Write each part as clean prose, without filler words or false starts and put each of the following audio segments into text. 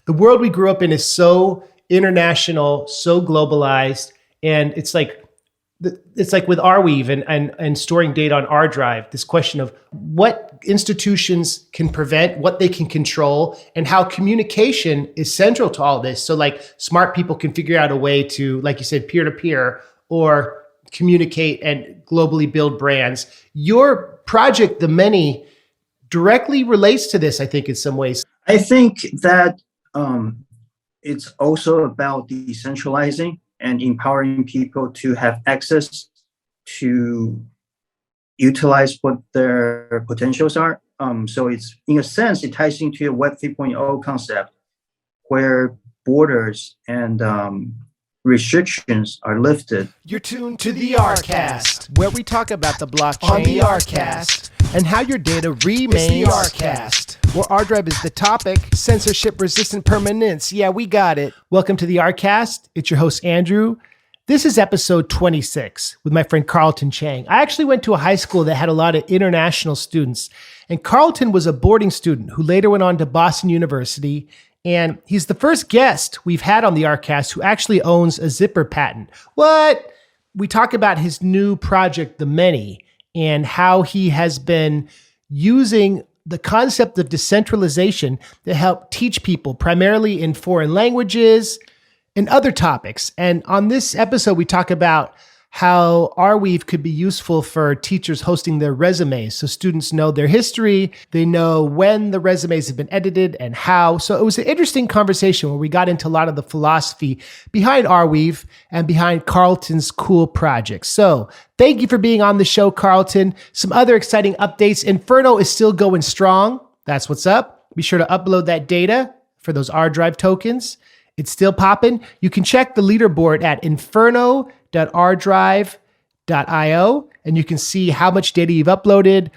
The world we grew up in is so international, so globalized, and it's like with Arweave and storing data on ArDrive, this question of what institutions can prevent, what they can control, and how communication is central to all this. So like smart people can figure out a way to, like you said, peer-to-peer or communicate and globally build brands. Your project, The Many, directly relates to this, I think, in some ways. I think that it's also about decentralizing and empowering people to have access to utilize what their potentials are. So it's, in a sense, it ties into a Web 3.0 concept where borders and restrictions are lifted. You're tuned to the ArCast, where we talk about the blockchain on the ArCast and how your data remains the ArCast, where ArDrive is the topic, censorship-resistant permanence. Yeah, we got it. Welcome to the ArCast. It's your host, Andrew. This is episode 26 with my friend Carleton Chang. I actually went to a high school that had a lot of international students, and Carleton was a boarding student who later went on to Boston University. And he's the first guest we've had on the ArCast who actually owns a zipper patent. What? We talk about his new project, The Many, and how he has been using the concept of decentralization to help teach people primarily in foreign languages and other topics. And on this episode, we talk about how Arweave could be useful for teachers hosting their resumes. So students know their history, they know when the resumes have been edited and how. So it was an interesting conversation where we got into a lot of the philosophy behind Arweave and behind Carleton's cool projects. So thank you for being on the show, Carleton. Some other exciting updates. Inferno is still going strong. That's what's up. Be sure to upload that data for those ArDrive tokens. It's still popping. You can check the leaderboard at inferno.ardrive.io, and you can see how much data you've uploaded,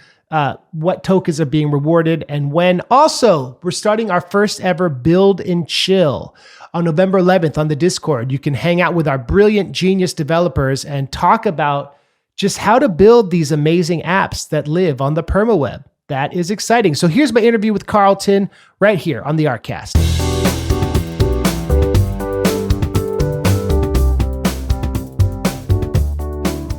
what tokens are being rewarded, and when. Also, we're starting our first ever Build and Chill on November 11th on the Discord. You can hang out with our brilliant genius developers and talk about just how to build these amazing apps that live on the permaweb. That is exciting. So here's my interview with Carleton right here on the ArCast.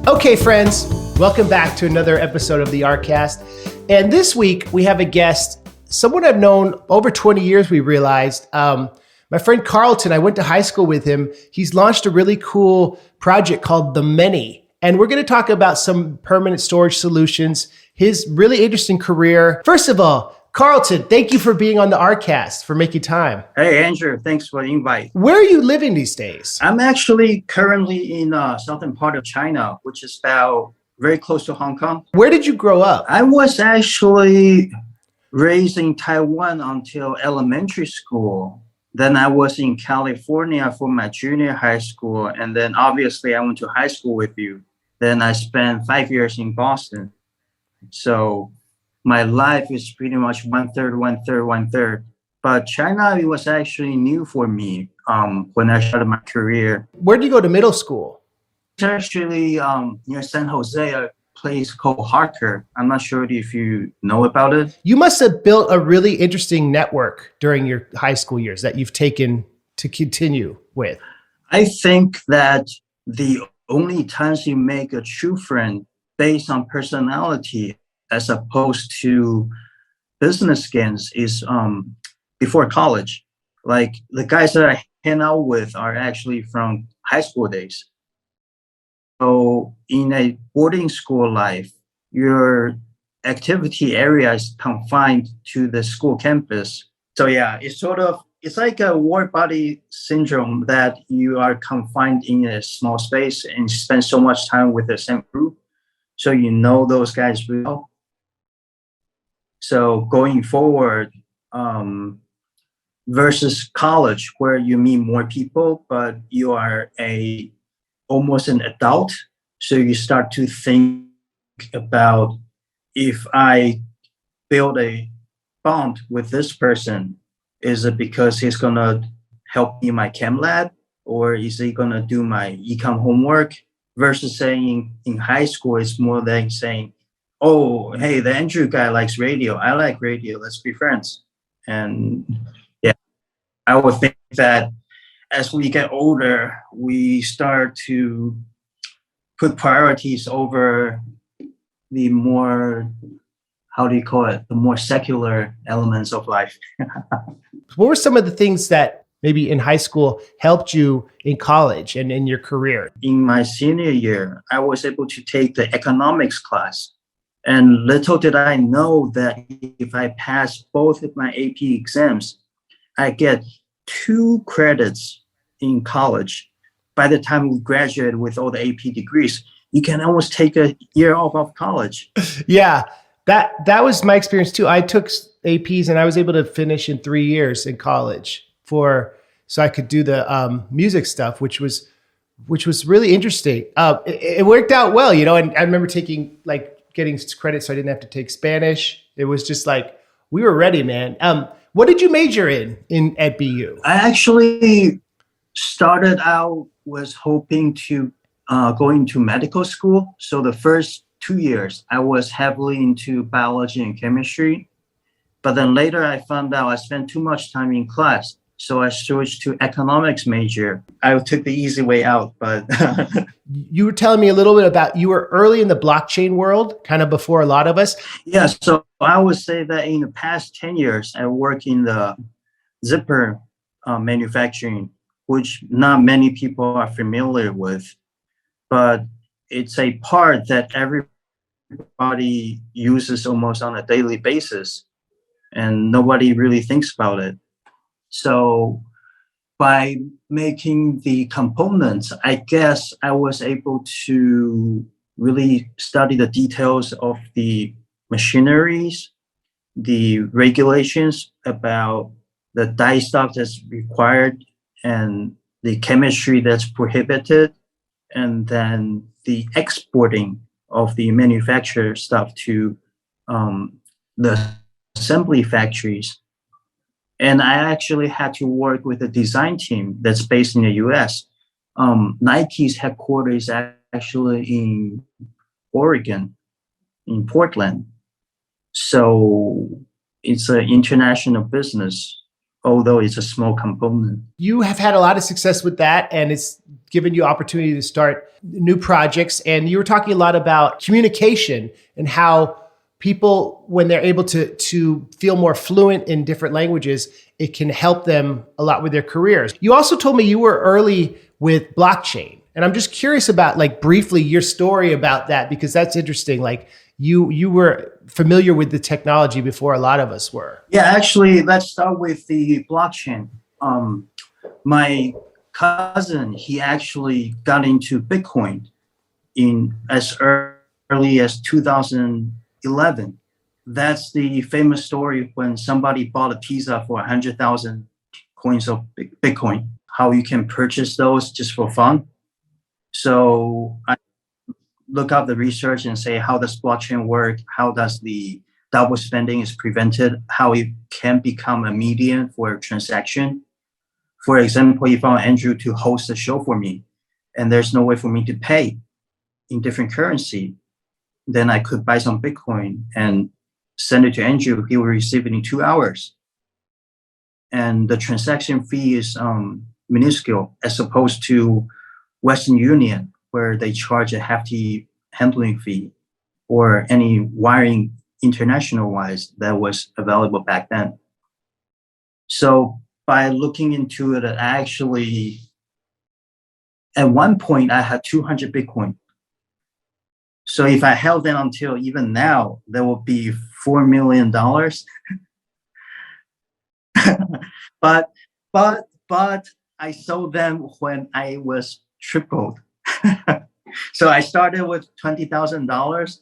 Okay, friends, welcome back to another episode of the ArCast. And this week we have a guest, someone I've known over 20 years, we realized. My friend Carleton, I went to high school with him. He's launched a really cool project called The Many. And we're going to talk about some permanent storage solutions, his really interesting career. First of all, Carleton, thank you for being on the ArCast, for making time. Hey, Andrew, thanks for the invite. Where are you living these days? I'm actually currently in southern part of China, which is about very close to Hong Kong. Where did you grow up? I was actually raised in Taiwan until elementary school. Then I was in California for my junior high school. And then obviously I went to high school with you. Then I spent 5 years in Boston. So my life is pretty much one third. But China, it was actually new for me when I started my career. Where did you go to middle school? It's actually near San Jose, a place called Harker. I'm not sure if you know about it. You must have built a really interesting network during your high school years that you've taken to continue with. I think that the only times you make a true friend based on personality as opposed to business gains is before college. Like the guys that I hang out with are actually from high school days. So in a boarding school life, your activity area is confined to the school campus. So yeah, it's like a ward body syndrome that you are confined in a small space and spend so much time with the same group. So you know those guys really well. So going forward, versus college where you meet more people, but you are almost an adult. So you start to think about, if I build a bond with this person, is it because he's gonna help me in my chem lab, or is he gonna do my econ homework? Versus saying in high school, it's more like saying, oh, hey, the Andrew guy likes radio. I like radio. Let's be friends. And yeah, I would think that as we get older, we start to put priorities over the more, how do you call it, the more secular elements of life. What were some of the things that maybe in high school helped you in college and in your career? In my senior year, I was able to take the economics class. And little did I know that if I pass both of my AP exams, I get 2 credits in college. By the time we graduate with all the AP degrees, you can almost take a year off of college. Yeah, that was my experience too. I took APs and I was able to finish in 3 years in college so I could do the music stuff, which was really interesting. It worked out well, and I remember getting credit so I didn't have to take Spanish. It was just like, we were ready, man. What did you major in at BU? I actually started out was hoping to go into medical school. So the first 2 years, I was heavily into biology and chemistry. But then later I found out I spent too much time in class. So I switched to economics major. I took the easy way out, but you were telling me a little bit about, you were early in the blockchain world, kind of before a lot of us. Yeah, so I would say that in the past 10 years, I work in the zipper manufacturing, which not many people are familiar with, but it's a part that everybody uses almost on a daily basis, and nobody really thinks about it. So by making the components, I guess I was able to really study the details of the machineries, the regulations about the die stock that's required, and the chemistry that's prohibited, and then the exporting of the manufacturer stuff to the assembly factories. And I actually had to work with a design team that's based in the US. Nike's headquarters is actually in Oregon, in Portland. So it's an international business, although it's a small component. You have had a lot of success with that, and it's given you opportunity to start new projects. And you were talking a lot about communication and how people, when they're able to feel more fluent in different languages, it can help them a lot with their careers. You also told me you were early with blockchain. And I'm just curious about, briefly, your story about that, because that's interesting. You were familiar with the technology before a lot of us were. Yeah, actually, let's start with the blockchain. My cousin, he actually got into Bitcoin in as early as 2011. That's the famous story when somebody bought a pizza for 100,000 coins of Bitcoin, how you can purchase those just for fun. So I look up the research and say, how does blockchain work? How does the double spending is prevented? How it can become a medium for a transaction? For example, if I want Andrew to host a show for me and there's no way for me to pay in different currency, then I could buy some Bitcoin and send it to Andrew. He will receive it in 2 hours. And the transaction fee is minuscule as opposed to Western Union, where they charge a hefty handling fee, or any wiring international wise that was available back then. So by looking into it, actually, at one point I had 200 Bitcoin. So if I held them until even now, there will be $4 million. but I sold them when I was tripled. So I started with $20,000,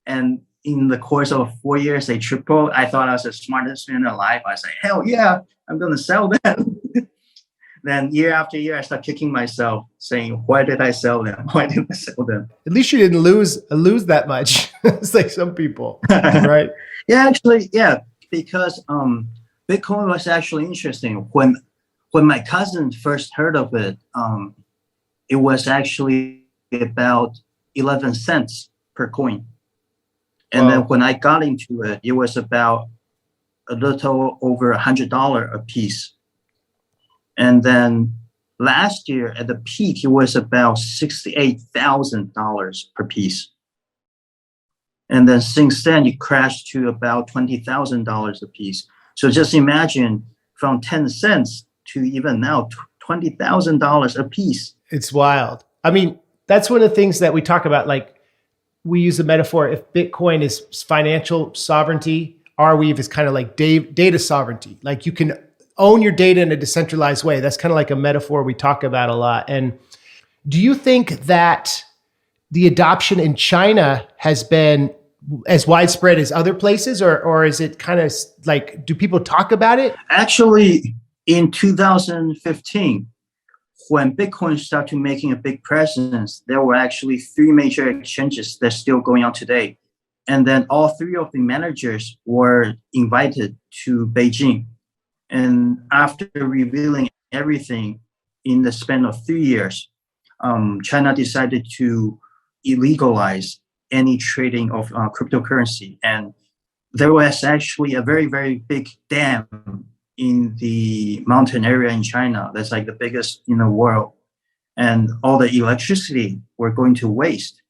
and in the course of 4 years, they tripled. I thought I was the smartest man alive. I was like, hell yeah, I'm going to sell them. Then year after year, I start kicking myself, saying, why did I sell them? Why did I sell them? At least you didn't lose that much. It's like some people, right? Yeah, actually, yeah, because Bitcoin was actually interesting. When my cousin first heard of it, it was actually about 11 cents per coin. And then when I got into it, it was about a little over $100 a piece. And then last year at the peak, it was about $68,000 per piece. And then since then, it crashed to about $20,000 a piece. So just imagine from 10 cents to even now, $20,000 a piece. It's wild. I mean, that's one of the things that we talk about. Like, we use the metaphor, if Bitcoin is financial sovereignty, Arweave is kind of like data sovereignty. Like, you can own your data in a decentralized way. That's kind of like a metaphor we talk about a lot. And do you think that the adoption in China has been as widespread as other places, or is it kind of like, do people talk about it? Actually, in 2015, when Bitcoin started making a big presence, there were actually 3 major exchanges that's still going on today. And then all 3 of the managers were invited to Beijing. And after revealing everything in the span of 3 years, China decided to illegalize any trading of cryptocurrency. And there was actually a very, very big dam in the mountain area in China that's like the biggest in the world. And all the electricity were going to waste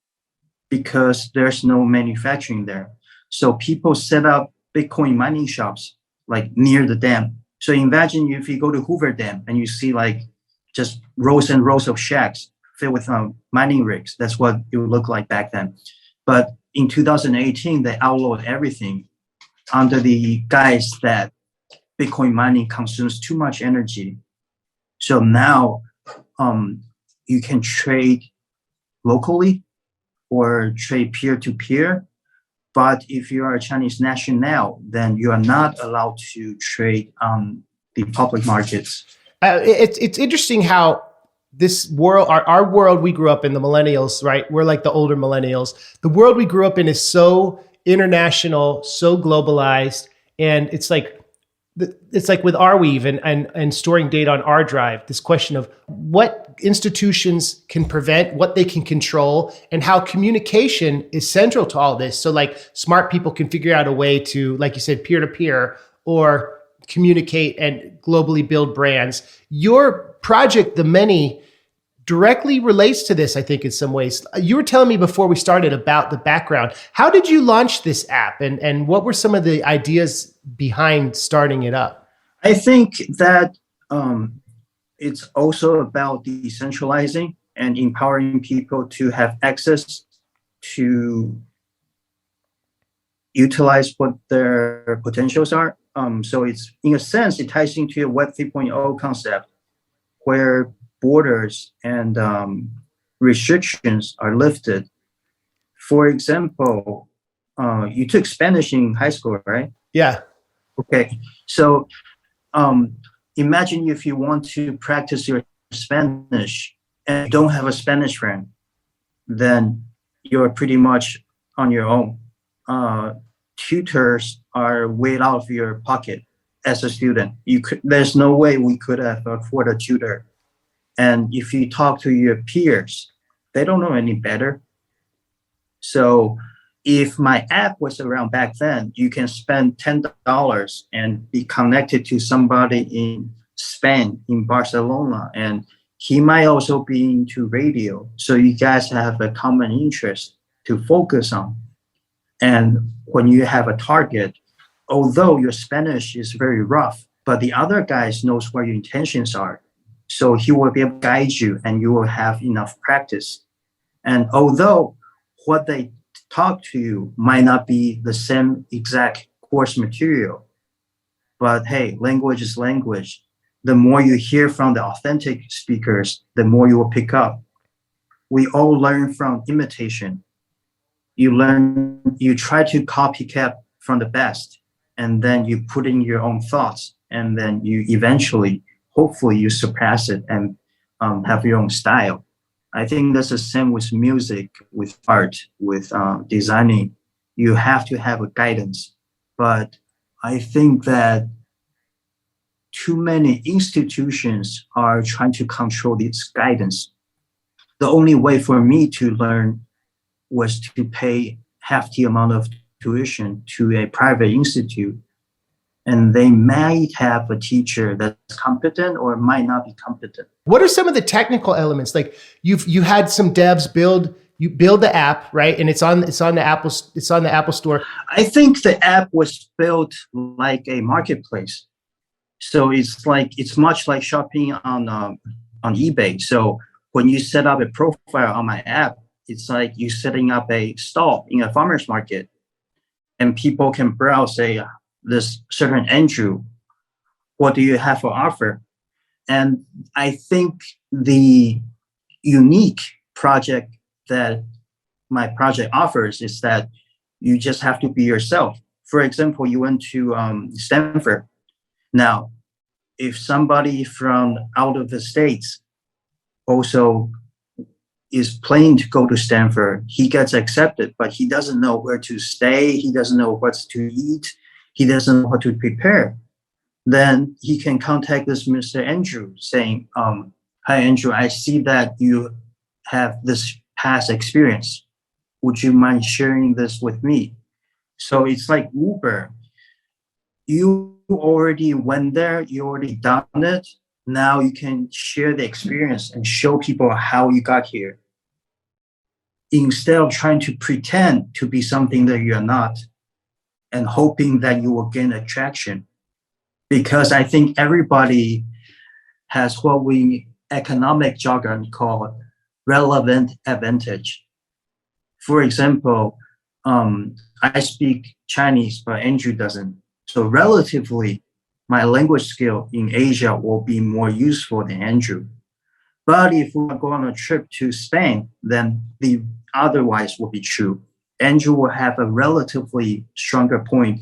because there's no manufacturing there. So people set up Bitcoin mining shops like near the dam. So imagine if you go to Hoover Dam and you see like just rows and rows of shacks filled with mining rigs. That's what it would look like back then. But in 2018, they outlawed everything under the guise that Bitcoin mining consumes too much energy. So now you can trade locally or trade peer-to-peer. But if you are a Chinese national, then you are not allowed to trade on the public markets. It's interesting how this world, our world we grew up in, the millennials, right? We're like the older millennials. The world we grew up in is so international, so globalized. And it's like with Arweave and storing data on ArDrive, this question of what institutions can prevent, what they can control, and how communication is central to all this. So like smart people can figure out a way to, like you said, peer-to-peer or communicate and globally build brands. Your project, The Many, directly relates to this, I think, in some ways. You were telling me before we started about the background. How did you launch this app, and what were some of the ideas behind starting it up? I think that it's also about decentralizing and empowering people to have access to utilize what their potentials are. So it's, in a sense, it ties into a Web 3.0 concept where borders and restrictions are lifted. For example, you took Spanish in high school, right? Yeah. Okay. So imagine if you want to practice your Spanish and you don't have a Spanish friend, then you're pretty much on your own. Tutors are way out of your pocket as a student. There's no way we could have afforded a tutor. And if you talk to your peers, they don't know any better. So if my app was around back then, you can spend $10 and be connected to somebody in Spain, in Barcelona, and he might also be into radio. So you guys have a common interest to focus on. And when you have a target, although your Spanish is very rough, but the other guys knows what your intentions are. So he will be able to guide you and you will have enough practice. And although what they talk to you might not be the same exact course material, but hey, language is language. The more you hear from the authentic speakers, the more you will pick up. We all learn from imitation. You try to copycat from the best, and then you put in your own thoughts, and then you eventually, hopefully you surpass it and have your own style. I think that's the same with music, with art, with designing. You have to have a guidance. But I think that too many institutions are trying to control this guidance. The only way for me to learn was to pay half the amount of tuition to a private institute. and they might have a teacher that's competent or might not be competent. What are some of the technical elements? Like you had some devs build the app, right? And it's on the Apple Store. I think the app was built like a marketplace. So it's much like shopping on eBay. So when you set up a profile on my app, it's like you setting up a stall in a farmer's market, and people can browse, say, this certain Andrew, what do you have for offer? And I think the unique project that my project offers is that you just have to be yourself. For example, you went to Stanford. Now, if somebody from out of the States also is planning to go to Stanford, he gets accepted, but he doesn't know where to stay. He doesn't know what to eat. He doesn't know what to prepare. Then he can contact this Mr. Andrew saying, hi, Andrew, I see that you have this past experience. Would you mind sharing this with me? So it's like Uber. You already went there, you already done it. Now you can share the experience and show people how you got here, instead of trying to pretend to be something that you're not and hoping that you will gain attraction. Because I think everybody has what we economic jargon call relevant advantage. For example, I speak Chinese, but Andrew doesn't. So relatively, my language skill in Asia will be more useful than Andrew. But if we go on a trip to Spain, then the otherwise will be true. Andrew will have a relatively stronger point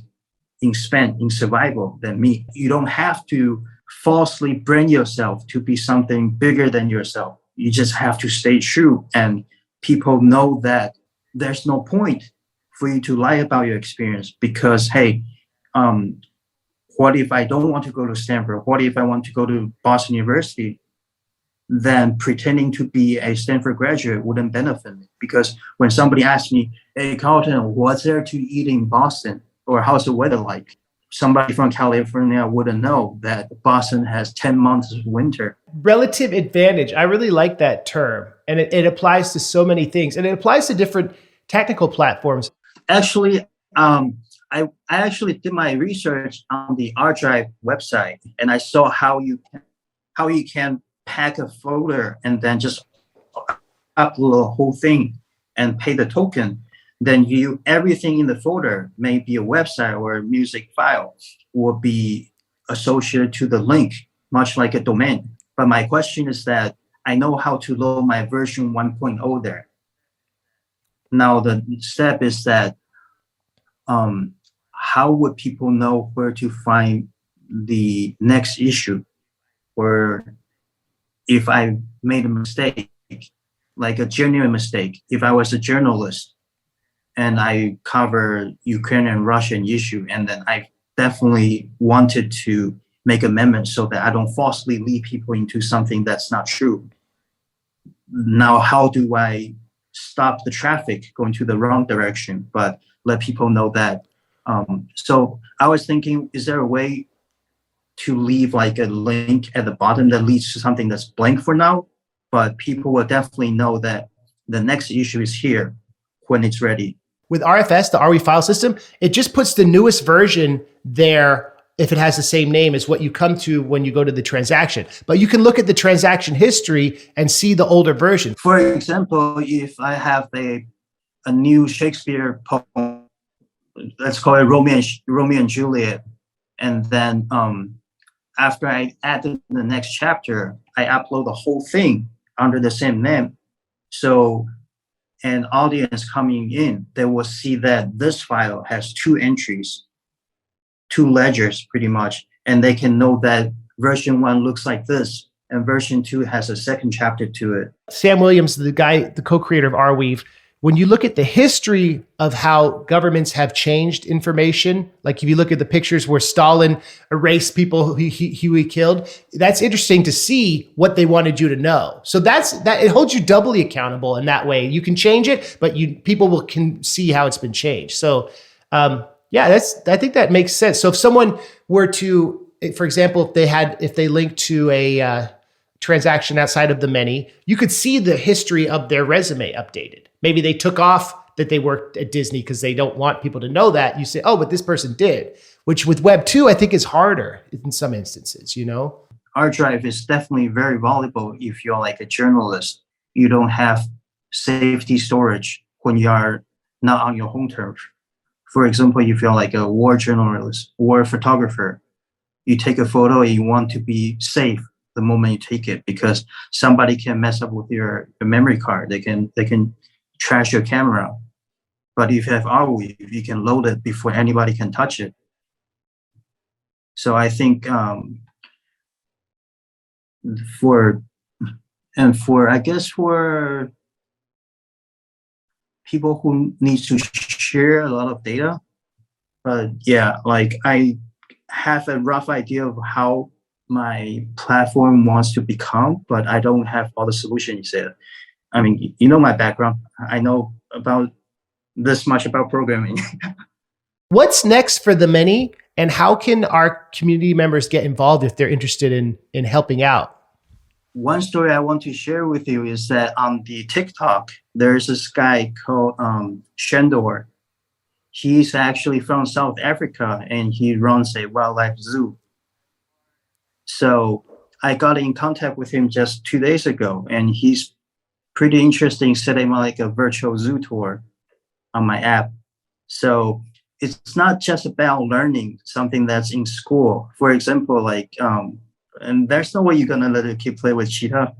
in Spain, in survival, than me. You don't have to falsely brand yourself to be something bigger than yourself. You just have to stay true, and people know that there's no point for you to lie about your experience because, hey, what if I don't want to go to Stanford? What if I want to go to Boston University? Then pretending to be a Stanford graduate wouldn't benefit me, because when somebody asks me, hey, Carleton, what's there to eat in Boston? Or how's the weather like? Somebody from California wouldn't know that Boston has 10 months of winter. Relative advantage. I really like that term. And it applies to so many things. And it applies to different technical platforms. Actually, I actually did my research on the ArDrive website, and I saw how you can pack a folder and then just upload the whole thing and pay the token. Then everything in the folder, maybe a website or a music file, will be associated to the link, much like a domain. But my question is that I know how to load my version 1.0 there. Now the step is that how would people know where to find the next issue? Or if I made a mistake, like a genuine mistake, if I was a journalist and I cover Ukrainian and Russian issue, and then I definitely wanted to make amendments so that I don't falsely lead people into something that's not true. Now, how do I stop the traffic going to the wrong direction, but let people know that? So I was thinking, is there a way to leave like a link at the bottom that leads to something that's blank for now, but people will definitely know that the next issue is here when it's ready. With RFS, the Arweave file system, it just puts the newest version there if it has the same name as what you come to when you go to the transaction. But you can look at the transaction history and see the older version. For example, if I have a new Shakespeare poem, let's call it Romeo and Juliet, and then after I add the next chapter, I upload the whole thing under the same name. So an audience coming in, they will see that this file has two entries, two ledgers pretty much, and they can know that version 1 looks like this and version 2 has a second chapter to it. Sam Williams, the co-creator of Arweave, when you look at the history of how governments have changed information, like if you look at the pictures where Stalin erased people who he killed, that's interesting to see what they wanted you to know. So it holds you doubly accountable in that way. You can change it, but people can see how it's been changed. So I think that makes sense. So if someone were to, for example, if they linked to a transaction outside of the many, you could see the history of their resume updated. Maybe they took off that they worked at Disney because they don't want people to know that. You say, oh, but this person did, which with Web 2, I think is harder in some instances, ArDrive is definitely very valuable if you're like a journalist. You don't have safety storage when you are not on your home turf. For example, if you're like a war journalist or a photographer, you take a photo and you want to be safe the moment you take it, because somebody can mess up with your memory card. They can trash your camera. But if you have Arweave, you can load it before anybody can touch it. So I think for people who need to share a lot of data, but yeah, like I have a rough idea of how my platform wants to become, but I don't have all the solutions yet. I mean, my background. I know about this much about programming. What's next for the many, and how can our community members get involved if they're interested in helping out? One story I want to share with you is that on the TikTok, there's this guy called Shandor. He's actually from South Africa, and he runs a wildlife zoo. So I got in contact with him just 2 days ago, and he's pretty interesting setting like a virtual zoo tour on my app. So it's not just about learning something that's in school. For example, like, and there's no way you're gonna let a kid play with cheetah,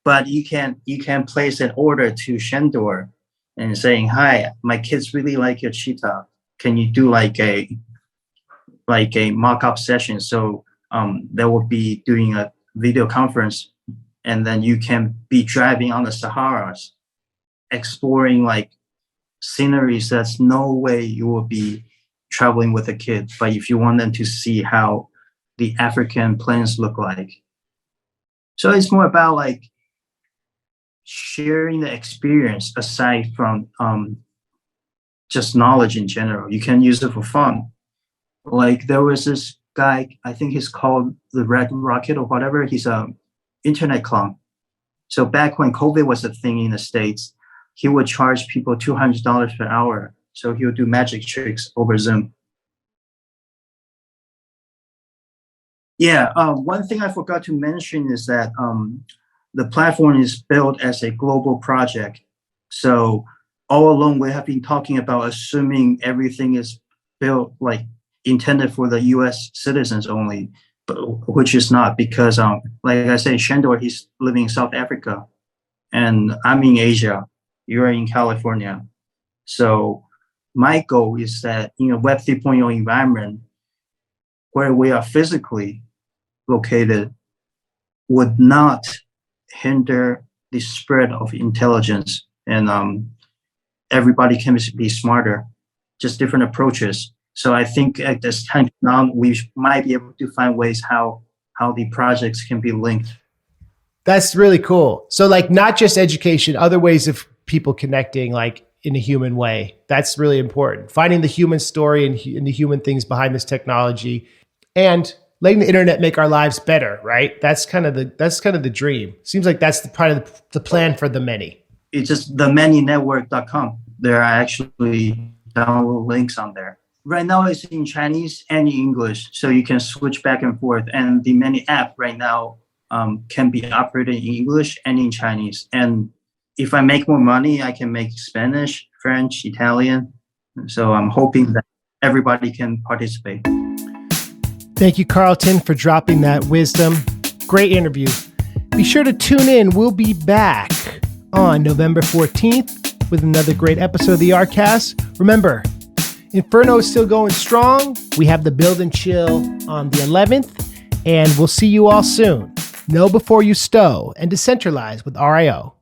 but you can place an order to Shandor and saying, "Hi, my kids really like your cheetah. Can you do like a mock-up session?" So they will be doing a video conference, and then you can be driving on the Saharas, exploring like sceneries that's no way you will be traveling with a kid. But if you want them to see how the African plains look like. So it's more about like sharing the experience aside from just knowledge in general. You can use it for fun. Like there was this guy, I think he's called the Red Rocket or whatever. He's a internet clown. So back when COVID was a thing in the States, he would charge people $200 per hour. So he would do magic tricks over Zoom. Yeah, one thing I forgot to mention is that the platform is built as a global project. So all along we have been talking about assuming everything is built like intended for the US citizens only, but which is not, because like I said, Shandor, he's living in South Africa and I'm in Asia, you're in California. So my goal is that in a Web 3.0 environment where we are physically located would not hinder the spread of intelligence, and everybody can be smarter, just different approaches. So I think at this time now we might be able to find ways how the projects can be linked. That's really cool. So like not just education, other ways of people connecting like in a human way. That's really important. Finding the human story and the human things behind this technology, and letting the internet make our lives better, right? That's kind of the dream. Seems like that's the part of the plan for the many. It's just themanynetwork.com. There are actually download links on there. Right now it's in Chinese and in English, so you can switch back and forth. And the Many app right now can be operated in English and in Chinese. And if I make more money, I can make Spanish, French, Italian. So I'm hoping that everybody can participate. Thank you, Carleton, for dropping that wisdom. Great interview. Be sure to tune in. We'll be back on November 14th with another great episode of the ArCast. Remember, Inferno is still going strong. We have the Build and Chill on the 11th, and we'll see you all soon. Know before you stow and decentralize with RIO.